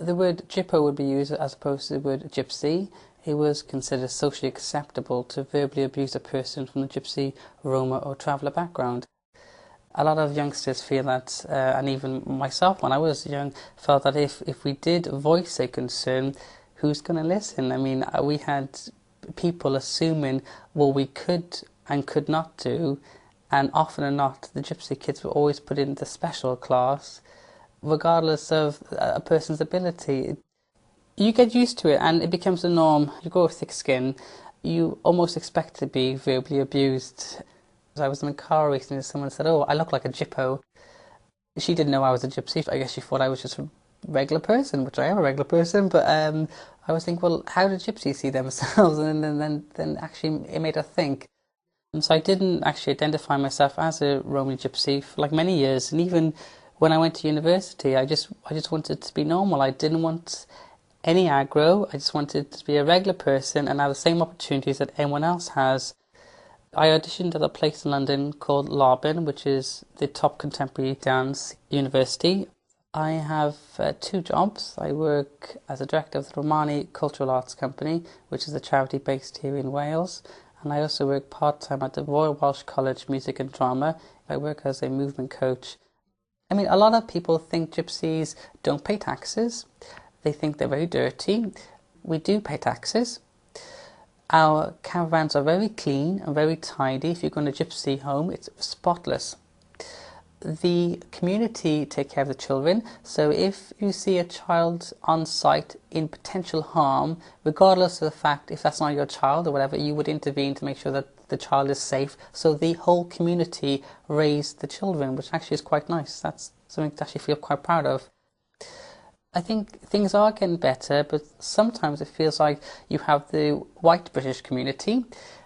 The word gyppo would be used as opposed to the word gypsy. It was considered socially acceptable to verbally abuse a person from the gypsy, Roma or traveller background. A lot of youngsters feel that, and even myself when I was young, felt that if we did voice a concern, who's going to listen? I mean, we had people assuming what we could and could not do, and often or not, the gypsy kids were always put into special class, regardless of a person's ability. You get used to it and it becomes the norm. You grow a thick skin. You almost expect to be verbally abused. I was in a car recently and someone said, "Oh, I look like a gyppo." She didn't know I was a gypsy. I guess she thought I was just a regular person, which I am a regular person. But I was thinking, well, how do gypsies see themselves? And then actually it made her think. And so I didn't actually identify myself as a Romany Gypsy for like many years. And even when I went to university, I just wanted to be normal. I didn't want any aggro. I just wanted to be a regular person and have the same opportunities that anyone else has. I auditioned at a place in London called Larbin, which is the top contemporary dance university. I have two jobs. I work as a director of the Romany Cultural Arts Company, which is a charity based here in Wales. And I also work part-time at the Royal Welsh College Music and Drama. I work as a movement coach. I mean, a lot of people think gypsies don't pay taxes. They think they're very dirty. We do pay taxes. Our caravans are very clean and very tidy. If you go in a gypsy home, it's spotless. The community take care of the children. So if you see a child on site in potential harm, regardless of the fact if that's not your child or whatever, you would intervene to make sure that the child is safe. So the whole community raised the children, which actually is quite nice. That's something to actually feel quite proud of. I think things are getting better, but sometimes it feels like you have the white British community,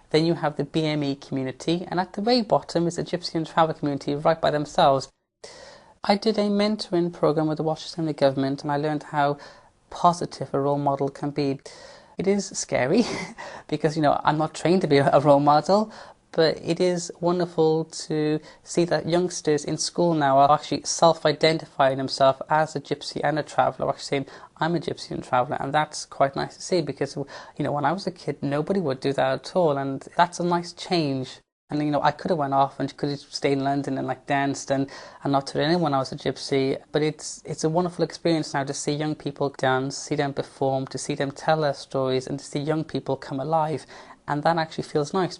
then you have the BME community, and at the very bottom is the Gypsy and Traveller community right by themselves. I did a mentoring program with the Welsh Assembly Government, and I learned how positive a role model can be. It is scary because, I'm not trained to be a role model, but it is wonderful to see that youngsters in school now are actually self-identifying themselves as a gypsy and a traveller, actually saying, I'm a gypsy and traveller, and that's quite nice to see because, when I was a kid, nobody would do that at all, and that's a nice change. And, I could have went off and could have stayed in London and danced and not told anyone I was a gypsy, but it's a wonderful experience now to see young people dance, see them perform, to see them tell their stories, and to see young people come alive, and that actually feels nice.